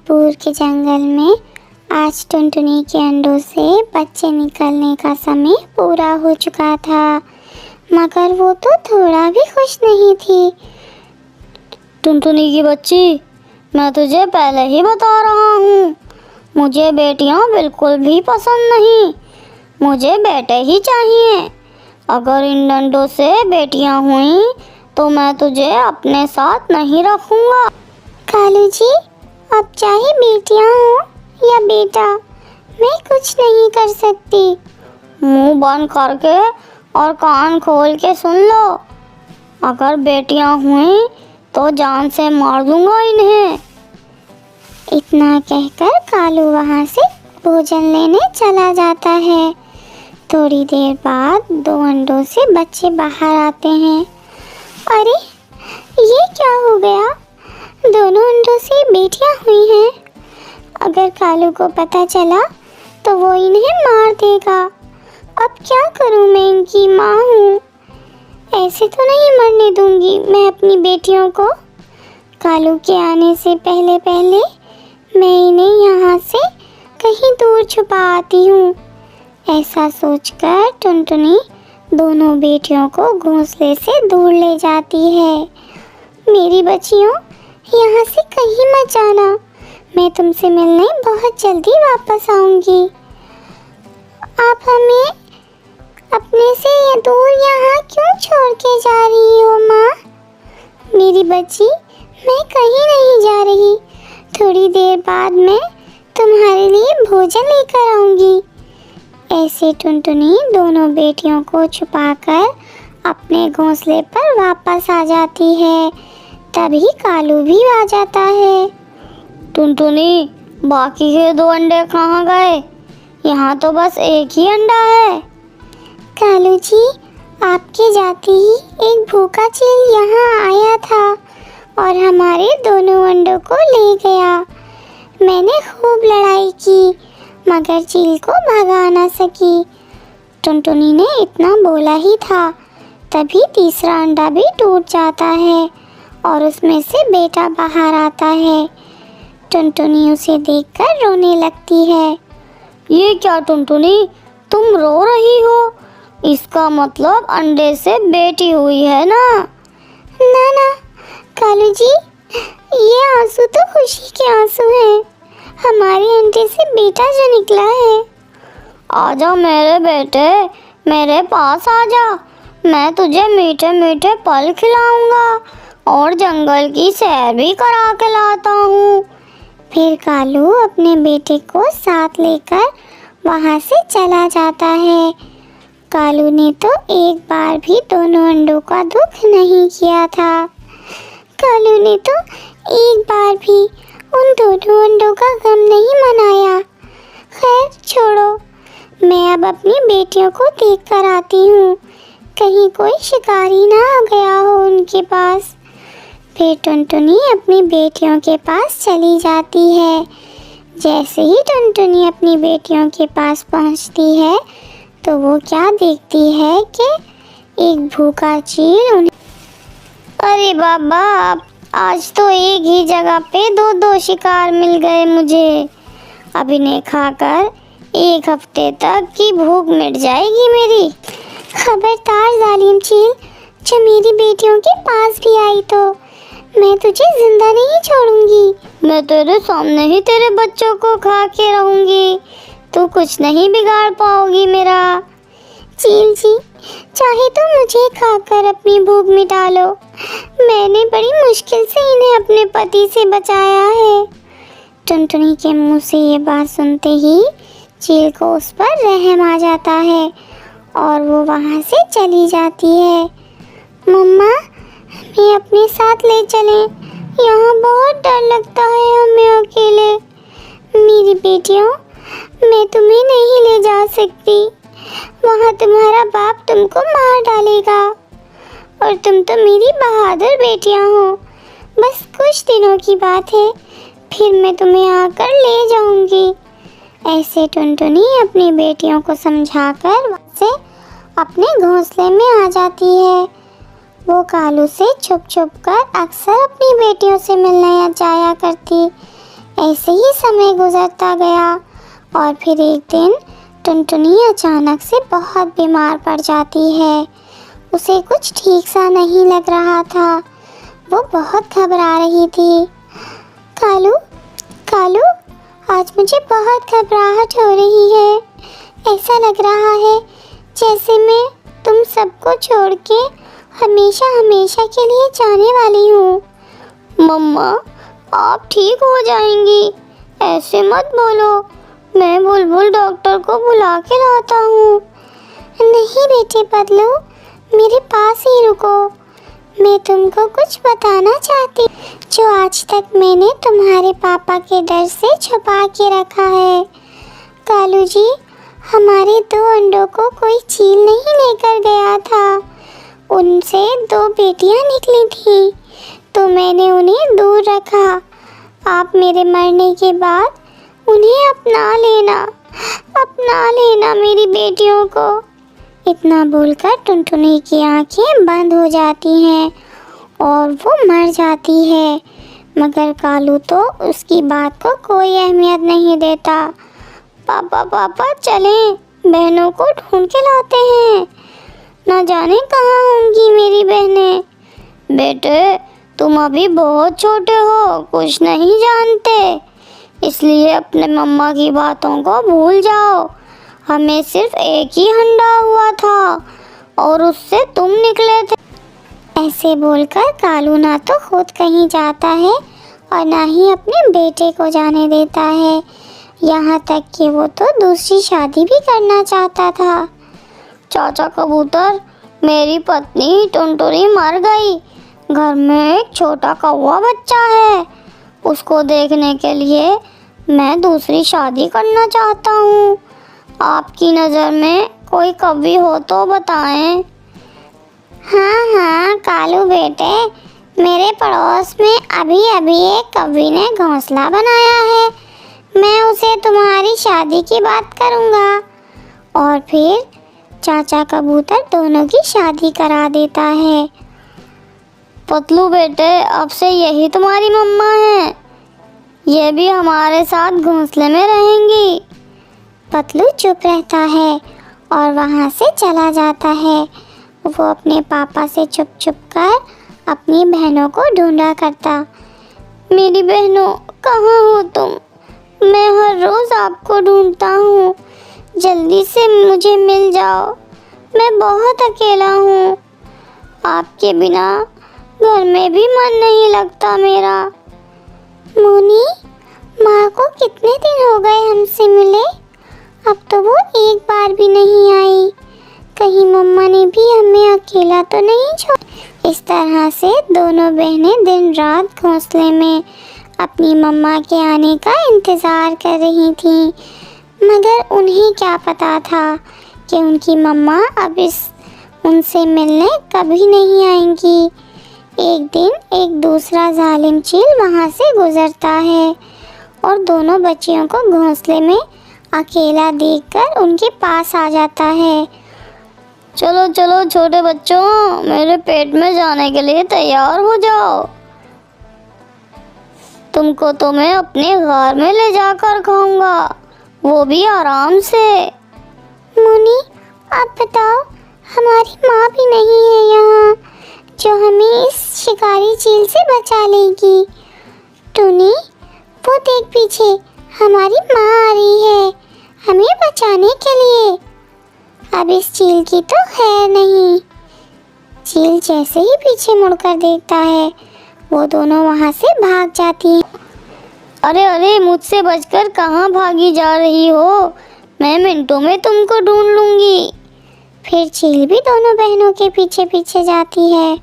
दूर के जंगल में आज टुनटुनी के अंडों से बच्चे निकलने का समय पूरा हो चुका था, मगर वो तो थोड़ा भी खुश नहीं थी। टुनटुनी की बच्ची, मैं तुझे पहले ही बता रहा हूँ, मुझे बेटियाँ बिल्कुल भी पसंद नहीं, मुझे बेटे ही चाहिए। अगर इन अंडों से बेटियाँ हुई तो मैं तुझे अपने साथ नहीं रखूँगा। कालू जी, अब चाहे बेटियाँ हो या बेटा, मैं कुछ नहीं कर सकती। मुंह बंद करके और कान खोल के सुन लो, अगर बेटियाँ हुई तो जान से मार दूंगा इन्हें। इतना कहकर कालू वहाँ से भोजन लेने चला जाता है। थोड़ी देर बाद 2 अंडों से बच्चे बाहर आते हैं। अरे, ये क्या हो गया? दोनों अंडों से बेटियां हुई हैं। अगर कालू को पता चला तो वो इन्हें मार देगा। अब क्या करूं? मैं इनकी माँ हूँ, ऐसे तो नहीं मरने दूंगी मैं अपनी बेटियों को। कालू के आने से पहले पहले मैं इन्हें यहाँ से कहीं दूर छुपा आती हूँ। ऐसा सोचकर टुनटुनी दोनों बेटियों को घोंसले से दूर ले जाती है। मेरी बच्चियों, यहाँ से कहीं मत जाना, मैं तुमसे मिलने बहुत जल्दी वापस आऊँगी। आप हमें अपने से ये दूर यहाँ क्यों छोड़ के जा रही हो माँ? मेरी बच्ची, मैं कहीं नहीं जा रही, थोड़ी देर बाद मैं तुम्हारे लिए भोजन लेकर आऊँगी। ऐसे टुनटुनी दोनों बेटियों को छुपाकर अपने घोंसले पर वापस आ जाती है। तभी कालू भी आ जाता है। टुनटुनी, बाकी के 2 अंडे कहाँ गए? यहाँ तो बस एक ही अंडा है। कालू जी, आपके जाते ही एक भूखा चील यहाँ आया था और हमारे दोनों अंडों को ले गया। मैंने खूब लड़ाई की मगर चील को भगा ना सकी। टुनटुनी ने इतना बोला ही था, तभी तीसरा अंडा भी टूट जाता है और उसमें से बेटा बाहर आता है। टुनटुनी उसे देखकर रोने लगती है। ये क्या टुनटुनी, तुम रो रही हो? इसका मतलब अंडे से बेटी हुई है ना? ना ना कालू जी, ये आंसू तो खुशी के आंसू हैं। हमारे अंडे से बेटा जो निकला है। आजा मेरे बेटे, मेरे पास आजा, मैं तुझे मीठे मीठे फल खिलाऊंगा और जंगल की सैर भी करा के लाता हूँ। फिर कालू अपने बेटे को साथ लेकर वहाँ से चला जाता है। कालू ने तो एक बार भी दोनों अंडों का दुख नहीं किया था। कालू ने तो एक बार भी उन दोनों अंडों का गम नहीं मनाया। खैर छोड़ो, मैं अब अपनी बेटियों को देख कर आती हूँ, कहीं कोई शिकारी ना आ गया हो उनके पास। फिर टुनटुनी अपनी बेटियों के पास चली जाती है। जैसे ही टुनटुनी अपनी बेटियों के पास पहुँचती है तो वो क्या देखती है कि एक भूखा चील उन्हें। अरे बाबा, आज तो एक ही जगह पे 2 शिकार मिल गए मुझे। अब इन्हें खाकर 1 हफ्ते तक की भूख मिट जाएगी मेरी। खबरदार जालिम चील, जो मेरी बेटियों के पास भी आई तो मैं तुझे जिंदा नहीं छोड़ूंगी। मैं तेरे सामने ही तेरे बच्चों को खा के रहूंगी, तू कुछ नहीं बिगाड़ पाओगी मेरा। चील जी, चाहे तो मुझे खाकर अपनी भूख मिटा लो, मैंने बड़ी मुश्किल से इन्हें अपने पति से बचाया है। टुनटुनी के मुंह से ये बात सुनते ही चील को उस पर रहम आ जाता है और वो वहाँ से चली जाती है। मम्मा, हमें अपने साथ ले चलें, यहाँ बहुत डर लगता है हमें अकेले। मेरी बेटियों, मैं तुम्हें नहीं ले जा सकती, वहाँ तुम्हारा बाप तुमको मार डालेगा और तुम तो मेरी बहादुर बेटियाँ हो। बस कुछ दिनों की बात है, फिर मैं तुम्हें आकर ले जाऊंगी। ऐसे टुनटुनी अपनी बेटियों को समझाकर वहाँ से अपने घोंसले में आ जाती है। वो कालू से छुप छुप कर अक्सर अपनी बेटियों से मिलने जाया करती। ऐसे ही समय गुजरता गया और फिर एक दिन टुनटुनी अचानक से बहुत बीमार पड़ जाती है। उसे कुछ ठीक सा नहीं लग रहा था। वो बहुत घबरा रही थी। कालू, कालू, आज मुझे बहुत घबराहट हो रही है। ऐसा लग रहा है जैसे मैं तुम सबको छोड़ के हमेशा हमेशा के लिए जाने वाली हूँ। मम्मा, आप ठीक हो जाएंगी, ऐसे मत बोलो। मैं बुलबुल डॉक्टर को बुला के लाता हूँ। नहीं बेटे पतलू, मेरे पास ही रुको। मैं तुमको कुछ बताना चाहती जो आज तक मैंने तुम्हारे पापा के डर से छुपा के रखा है। कालू जी, हमारे 2 अंडों को कोई चील नहीं लेकर गया था। उनसे 2 बेटियां निकली थीं, तो मैंने उन्हें दूर रखा। आप मेरे मरने के बाद उन्हें अपना लेना मेरी बेटियों को। इतना बोलकर टुनटुनी की आंखें बंद हो जाती हैं और वो मर जाती है। मगर कालू तो उसकी बात को कोई अहमियत नहीं देता। पापा चलें, बहनों को ढूंढ के लाते हैं। ना जाने कहाँ होंगी मेरी बहनें। बेटे, तुम अभी बहुत छोटे हो, कुछ नहीं जानते, इसलिए अपने मम्मा की बातों को भूल जाओ। हमें सिर्फ एक ही अंडा हुआ था और उससे तुम निकले थे। ऐसे बोलकर कालू ना तो खुद कहीं जाता है और ना ही अपने बेटे को जाने देता है। यहाँ तक कि वो तो दूसरी शादी भी करना चाहता था। चाचा कबूतर, मेरी पत्नी टुनटुनी मर गई। घर में एक छोटा कौवा बच्चा है, उसको देखने के लिए मैं दूसरी शादी करना चाहता हूँ। आपकी नज़र में कोई कवि हो तो बताएं। हाँ कालू बेटे, मेरे पड़ोस में अभी एक कवि ने घोंसला बनाया है। मैं उसे तुम्हारी शादी की बात करूँगा और फिर चाचा कबूतर दोनों की शादी करा देता है। पतलू बेटे, अब से यही तुम्हारी मम्मा है। ये भी हमारे साथ घोंसले में रहेंगी। पतलू चुप रहता है और वहाँ से चला जाता है। वो अपने पापा से छुप कर अपनी बहनों को ढूंढा करता। मेरी बहनों, कहाँ हो तुम? मैं हर रोज़ आपको ढूंढता हूँ, जल्दी से मुझे मिल जाओ। मैं बहुत अकेला हूँ, आपके बिना घर में भी मन नहीं लगता मेरा। मोनी, माँ को कितने दिन हो गए हमसे मिले, अब तो वो एक बार भी नहीं आई। कहीं मम्मा ने भी हमें अकेला तो नहीं छोड़ा। इस तरह से दोनों बहनें दिन रात घोंसले में अपनी मम्मा के आने का इंतज़ार कर रही थीं। मगर उन्हें क्या पता था कि उनकी मम्मा अब उनसे मिलने कभी नहीं आएंगी। एक दिन एक दूसरा जालिम चील वहाँ से गुजरता है और दोनों बच्चियों को घोंसले में अकेला देखकर उनके पास आ जाता है। चलो चलो छोटे बच्चों, मेरे पेट में जाने के लिए तैयार हो जाओ। तुमको तो मैं अपने घर में ले जाकर खाऊंगा, वो भी आराम से। मुनी, आप बताओ, हमारी माँ भी नहीं है यहाँ जो हमें इस शिकारी चील से बचा लेगी। टूनी, वो देख पीछे, हमारी माँ आ रही है हमें बचाने के लिए। अब इस चील की तो खैर नहीं। चील जैसे ही पीछे मुड़कर देखता है, वो दोनों वहाँ से भाग जाती हैं। अरे अरे, मुझसे बचकर कहाँ भागी जा रही हो? मैं मिनटों में तुमको ढूंढ लूँगी। फिर चील भी दोनों बहनों के पीछे पीछे जाती है।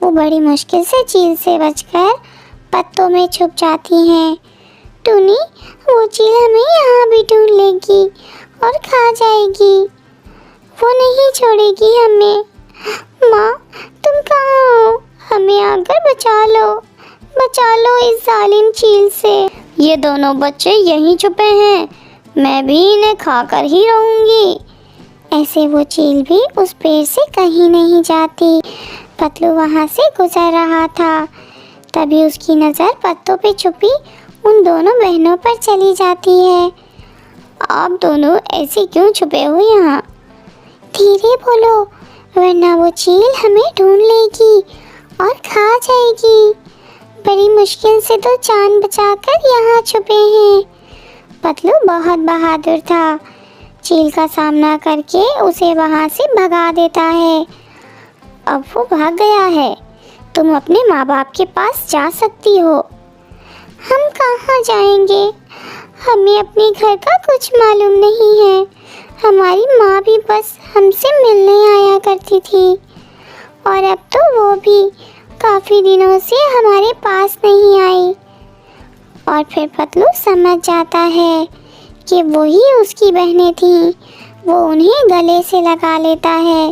वो बड़ी मुश्किल से चील से बचकर पत्तों में छुप जाती हैं। टूनी, वो चील हमें यहाँ भी ढूंढ लेगी और खा जाएगी, वो नहीं छोड़ेगी हमें। माँ, तुम कहाँ हो? हमें आकर बचा लो इस जालिम चील से। ये दोनों बच्चे यहीं छुपे हैं, मैं भी इन्हें खाकर ही रहूँगी। ऐसे वो चील भी उस पेड़ से कहीं नहीं जाती। पतलू वहाँ से गुजर रहा था, तभी उसकी नज़र पत्तों पे छुपी उन दोनों बहनों पर चली जाती है। आप दोनों ऐसे क्यों छुपे हो यहाँ? धीरे बोलो, वरना वो चील हमें ढूंढ लेगी और खा जाएगी। बड़ी मुश्किल से तो जान बचाकर यहाँ छुपे हैं। पतलू बहुत बहादुर था। चील का सामना करके उसे वहाँ से भगा देता है। अब वो भाग गया है। तुम अपने माँ बाप के पास जा सकती हो। हम कहाँ जाएंगे? हमें अपने घर का कुछ मालूम नहीं है। हमारी माँ भी बस हमसे मिलने आया करती थी, और अब तो वो भी काफ़ी दिनों से हमारे पास नहीं आई। और फिर पतलू समझ जाता है कि वही उसकी बहनें थीं। वो उन्हें गले से लगा लेता है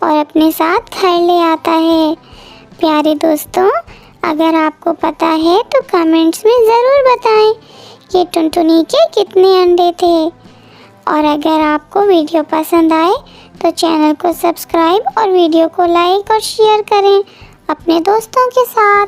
और अपने साथ घर ले आता है। प्यारे दोस्तों, अगर आपको पता है तो कमेंट्स में ज़रूर बताएं कि टुनटुनी के कितने अंडे थे। और अगर आपको वीडियो पसंद आए तो चैनल को सब्सक्राइब और वीडियो को लाइक और शेयर करें अपने दोस्तों के साथ।